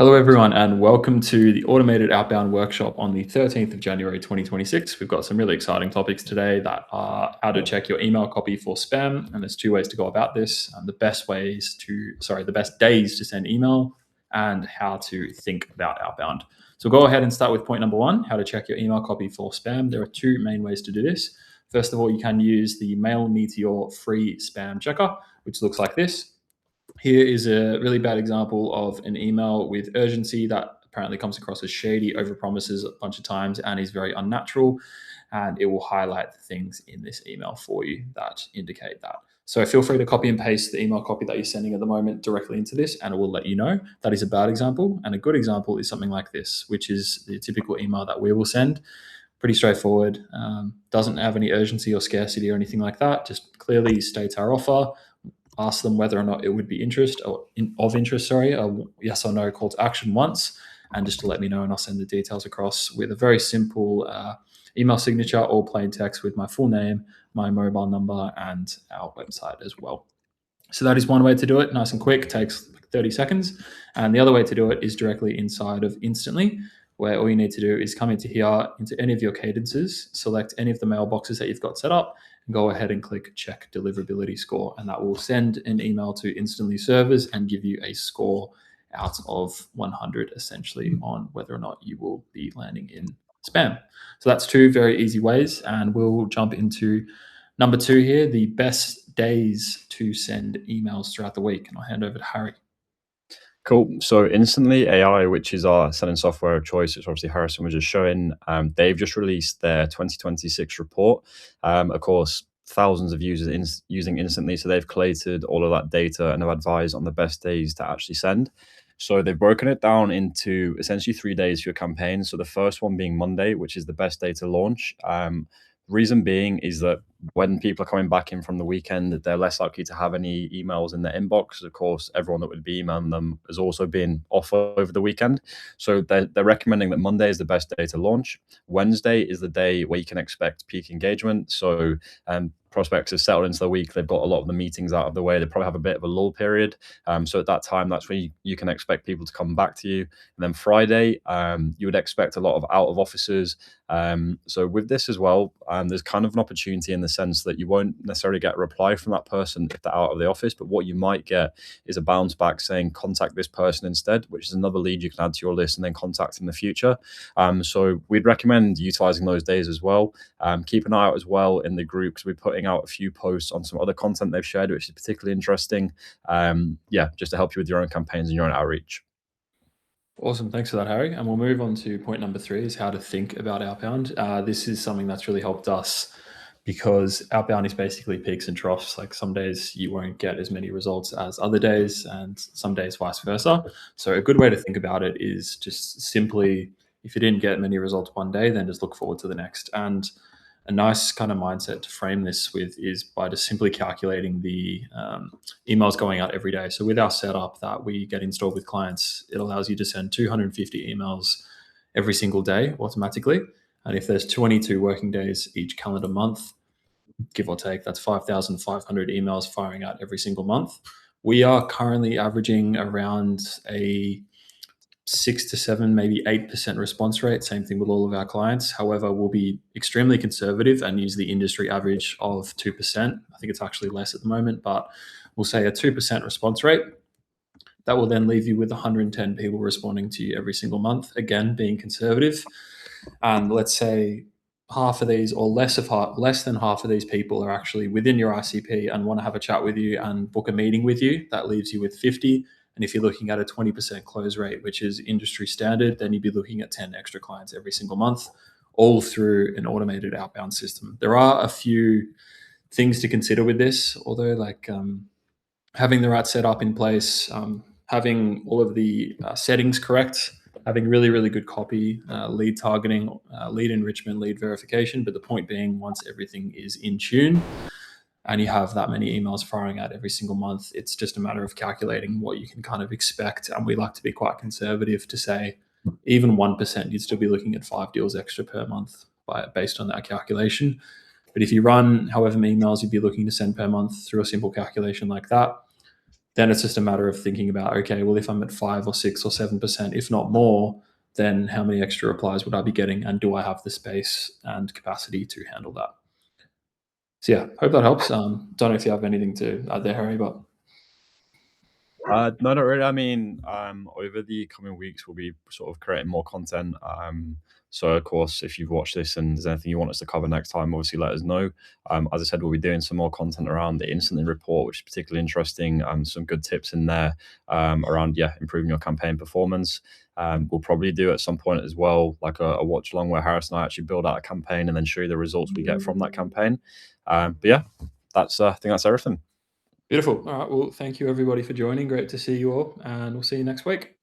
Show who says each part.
Speaker 1: Hello, everyone, and welcome to the Automated Outbound Workshop on the 13th of January 2026. We've got some really exciting topics today that are how to check your email copy for spam. And there's two ways to go about this. The best days to send email and how to think about outbound. So we'll go ahead and start with point number one, how to check your email copy for spam. There are two main ways to do this. First of all, you can use the Mail Meteor free spam checker, which looks like this. Here is a really bad example of an email with urgency that apparently comes across as shady, overpromises a bunch of times, and is very unnatural. And it will highlight the things in this email for you that indicate that. So feel free to copy and paste the email copy that you're sending at the moment directly into this, and it will let you know that is a bad example. And a good example is something like this, which is the typical email that we will send. Pretty straightforward. Doesn't have any urgency or scarcity or anything like that. Just clearly states our offer, ask them whether or not it would be of interest, a yes or no call to action once, and just to let me know, and I'll send the details across with a very simple email signature or plain text with my full name, my mobile number, and our website as well. So that is one way to do it, nice and quick, takes like 30 seconds. And the other way to do it is directly inside of Instantly, where all you need to do is come into here, into any of your cadences, select any of the mailboxes that you've got set up, and go ahead and click check deliverability score. And that will send an email to Instantly servers and give you a score out of 100 essentially on whether or not you will be landing in spam. So that's two very easy ways. And we'll jump into number two here, the best days to send emails throughout the week. And I'll hand over to Harry.
Speaker 2: Cool. So Instantly AI, which is our selling software of choice, which obviously Harrison was just showing, they've just released their 2026 report. Of course, thousands of users using Instantly, so they've collated all of that data and have advised on the best days to actually send. So they've broken it down into essentially 3 days for your campaign. So the first one being Monday, which is the best day to launch. Reason being is that when people are coming back in from the weekend, they're less likely to have any emails in their inbox. Of course, everyone that would be emailing them has also been off over the weekend. So they're recommending that Monday is the best day to launch. Wednesday is the day where you can expect peak engagement. So prospects have settled into the week. They've got a lot of the meetings out of the way. They probably have a bit of a lull period. So at that time, that's when you can expect people to come back to you. And then Friday, you would expect a lot of out of offices. So with this as well, there's kind of an opportunity in the sense that you won't necessarily get a reply from that person if they're out of the office, but what you might get is a bounce back saying contact this person instead, which is another lead you can add to your list and then contact in the future. So we'd recommend utilizing those days as well. Keep an eye out as well in the group because we're putting out a few posts on some other content they've shared, which is particularly interesting. Just to help you with your own campaigns and your own outreach.
Speaker 1: Awesome. Thanks for that, Harry. And we'll move on to point number three is how to think about outbound. This is something that's really helped us because outbound is basically peaks and troughs. Like some days you won't get as many results as other days, and some days vice versa. So a good way to think about it is just simply if you didn't get many results one day, then just look forward to the next. And a nice kind of mindset to frame this with is by just simply calculating the emails going out every day. So with our setup that we get installed with clients, it allows you to send 250 emails every single day automatically. And if there's 22 working days each calendar month, give or take, that's 5,500 emails firing out every single month. We are currently averaging around a 6 to 7, maybe 8% response rate. Same thing with all of our clients. However, we'll be extremely conservative and use the industry average of 2%. I think it's actually less at the moment, but we'll say a 2% response rate. That will then leave you with 110 people responding to you every single month. Again, being conservative. And let's say half of these or less than half of these people are actually within your ICP and want to have a chat with you and book a meeting with you. That leaves you with 50. And if you're looking at a 20% close rate, which is industry standard, then you'd be looking at 10 extra clients every single month, all through an automated outbound system. There are a few things to consider with this, although having the right setup in place, having all of the settings correct, having really, really good copy, lead targeting, lead enrichment, lead verification. But the point being, once everything is in tune, and you have that many emails firing out every single month, it's just a matter of calculating what you can kind of expect. And we like to be quite conservative to say even 1%, you'd still be looking at 5 deals extra per month based on that calculation. But if you run however many emails you'd be looking to send per month through a simple calculation like that, then it's just a matter of thinking about, okay, well, if I'm at 5 or 6 or 7%, if not more, then how many extra replies would I be getting? And do I have the space and capacity to handle that? So yeah, hope that helps. Don't know if you have anything to add there, Harry, but
Speaker 2: No, not really. I mean, over the coming weeks, we'll be sort of creating more content. So, of course, if you've watched this and there's anything you want us to cover next time, obviously let us know. As I said, we'll be doing some more content around the instantly report, which is particularly interesting. Some good tips in there around, improving your campaign performance. We'll probably do at some point as well, like a watch along where Harris and I actually build out a campaign and then show you the results we get from that campaign. But yeah, I think that's everything.
Speaker 1: beautiful. All right. Well, thank you everybody for joining. Great to see you all, and we'll see you next week.